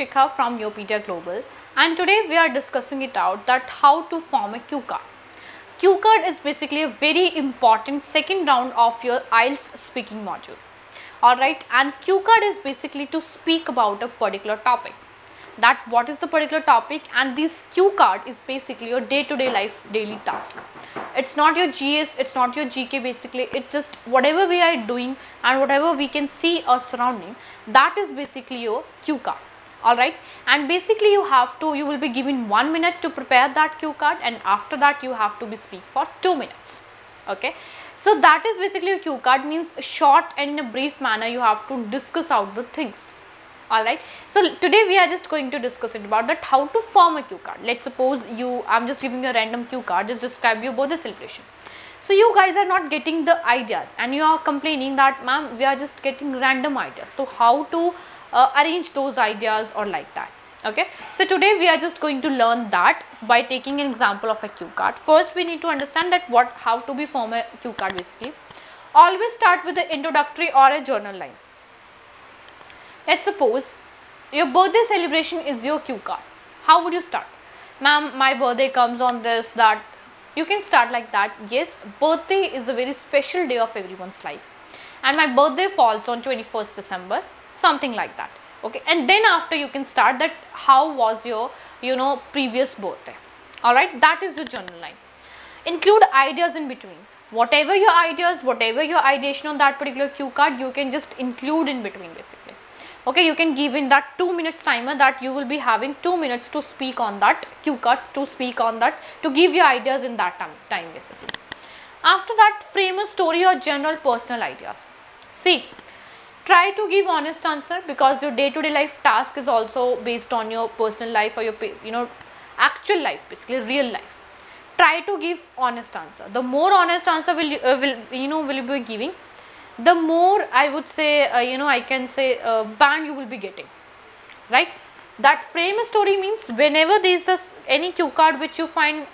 Shikha from YourPedia Global, and today we are discussing it out that how to form a cue card. Cue card is basically a very important second round of your Ielts speaking module. Alright, and cue card is basically to speak about a particular topic. That what is the particular topic, and this cue card is basically your day-to-day life daily task. It's not your GS, it's not your GK, basically it's just whatever we are doing and whatever we can see our surrounding, that is basically your cue card. Alright, and basically you will be given 1 minute to prepare that cue card, and after that you have to be speak for 2 minutes. Okay, so that is basically a cue card, means short and in a brief manner you have to discuss out the things. Alright, so today we are just going to discuss it about that how to form a cue card. Let's suppose I'm just giving you a random cue card, just describe your birthday celebration. So you guys are not getting the ideas and you are complaining that ma'am we are just getting random ideas. So how to arrange those ideas or like that. Okay, so today we are just going to learn that by taking an example of a cue card. First we need to understand that how to be form a cue card basically. Always start with the introductory or a journal line. Let's suppose your birthday celebration is your cue card. How would you start? Ma'am, my birthday comes on this, that. You can start like that. Yes, birthday is a very special day of everyone's life. And my birthday falls on 21st December, something like that. Okay, and then after you can start that how was your, previous birthday. Alright, that is your journal line. Include ideas in between. Whatever your ideas, whatever your ideation on that particular cue card, you can just include in between basically. Okay, you can give in that 2 minutes timer that you will be having 2 minutes to speak on that cue cards, to speak on that, to give your ideas in that time basically. After that, frame a story or general personal ideas. See, try to give honest answer, because your day-to-day life task is also based on your personal life or your actual life, basically real life. Try to give honest answer. The more honest answer will you be giving, the more I would say I can say band you will be getting, right? That frame a story means whenever there is any cue card which you find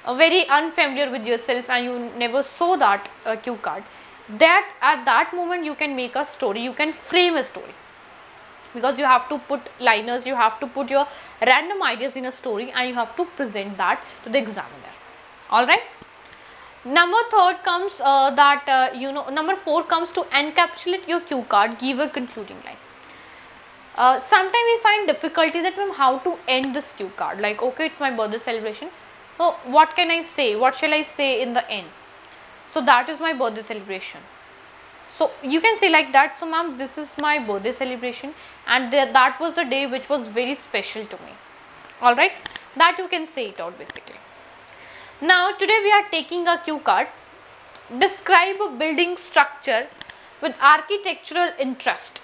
very unfamiliar with yourself and you never saw that cue card, that at that moment you can make a story, you can frame a story, because you have to put liners, you have to put your random ideas in a story and you have to present that to the examiner. Alright. Number 4 comes number 4 comes to encapsulate your cue card, give a concluding line. Sometimes we find difficulty that how to end this cue card, like okay, it's my birthday celebration, so what can I say, what shall I say in the end? So that is my birthday celebration. So you can say like that, so ma'am this is my birthday celebration and that was the day which was very special to me. Alright, that you can say it out basically. Now today we are taking a cue card. Describe a building structure with architectural interest.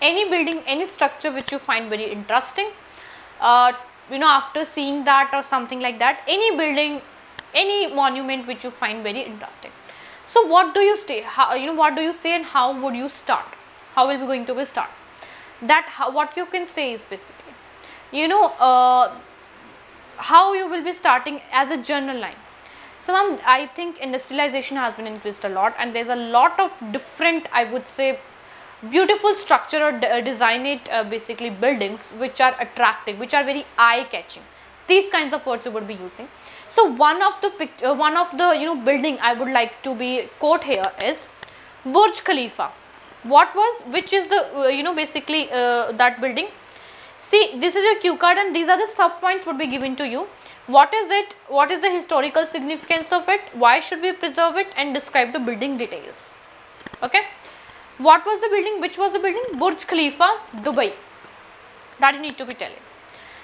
Any building, any structure which you find very interesting, after seeing that or something like that, any building, any monument which you find very interesting. So what do you say? What do you say and how would you start? How will be going to be start? What you can say is basically, how you will be starting as a journal line. So ma'am, I think industrialization has been increased a lot and there's a lot of different, I would say, beautiful structure or design it basically buildings which are attractive, which are very eye catching. These kinds of words you would be using. So one of the building I would like to be quote here is Burj Khalifa. Which is the basically that building. See, this is your cue card and these are the sub points would be given to you. What is it? What is the historical significance of it? Why should we preserve it? And describe the building details. Okay. What was the building? Which was the building? Burj Khalifa, Dubai. That you need to be telling.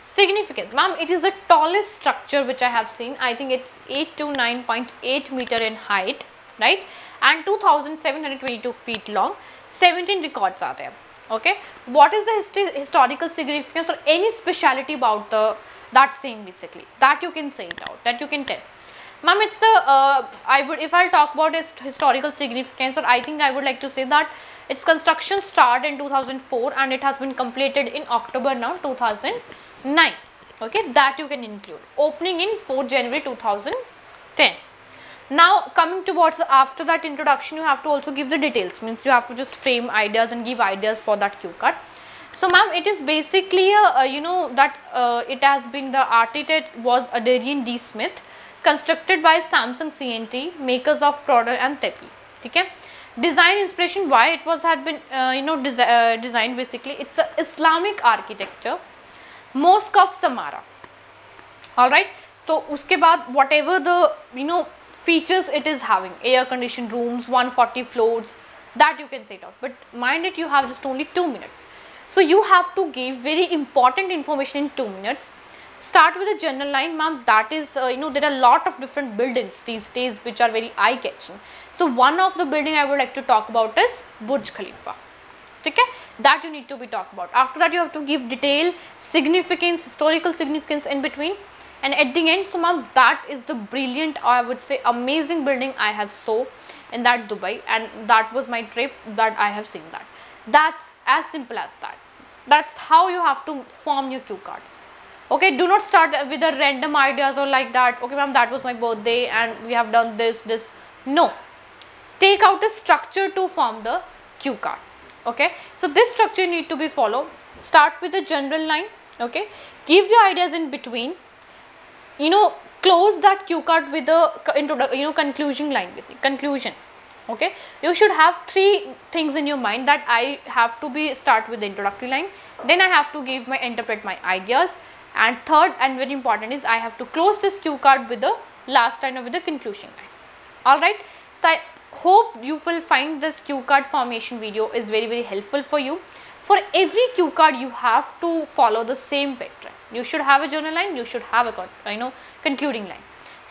Significance. Ma'am, it is the tallest structure which I have seen. I think it's 8 to 9.8 meter in height, right? And 2,722 feet long. 17 records are there. Okay, what is the historical significance or any speciality about that saying basically, that you can say it out, that you can tell. Ma'am, it's if I'll talk about its historical significance, or I think I would like to say that its construction started in 2004 and it has been completed in October now 2009. Okay, that you can include. Opening in 4 January 2010. Now coming towards after that introduction, you have to also give the details, means you have to just frame ideas and give ideas for that cue card. So ma'am, it is basically a, it has been, the architect was Adrian D. Smith, constructed by Samsung CNT, makers of product and Tepi. Okay. Design inspiration, why it was had been designed, basically it's a Islamic architecture, mosque of Samara. All right. So uske baad whatever the features it is having, air conditioned rooms, 140 floors, that you can say it out. But mind it, you have just only 2 minutes. So you have to give very important information in 2 minutes. Start with a general line, ma'am. That is, there are a lot of different buildings these days which are very eye-catching. So one of the building I would like to talk about is Burj Khalifa. Okay, that you need to be talk about. After that, you have to give detail, significance, historical significance in between, and at the end. So ma'am, that is the brilliant, or I would say amazing building I have saw in that Dubai, and that was my trip that I have seen that. That's as simple as that. That's how you have to form your cue card. Okay, do not start with a random ideas or like that. Okay ma'am, that was my birthday and we have done this. No, take out a structure to form the cue card. Okay, so this structure need to be followed. Start with the general line. Okay, give your ideas in between. Close that cue card with the conclusion line, basically conclusion. Okay, you should have 3 things in your mind, that I have to be start with the introductory line, then I have to give my interpret my ideas, and third and very important is I have to close this cue card with the last line or with the conclusion line. All right, so I hope you will find this cue card formation video is very helpful for you. For every cue card you have to follow the same pattern. You should have a journal line, you should have a concluding line.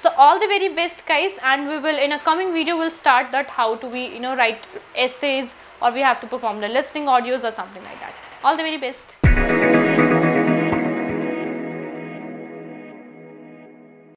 So all the very best guys, and we will in a coming video will start that how to we write essays, or we have to perform the listening audios or something like that. All the very best.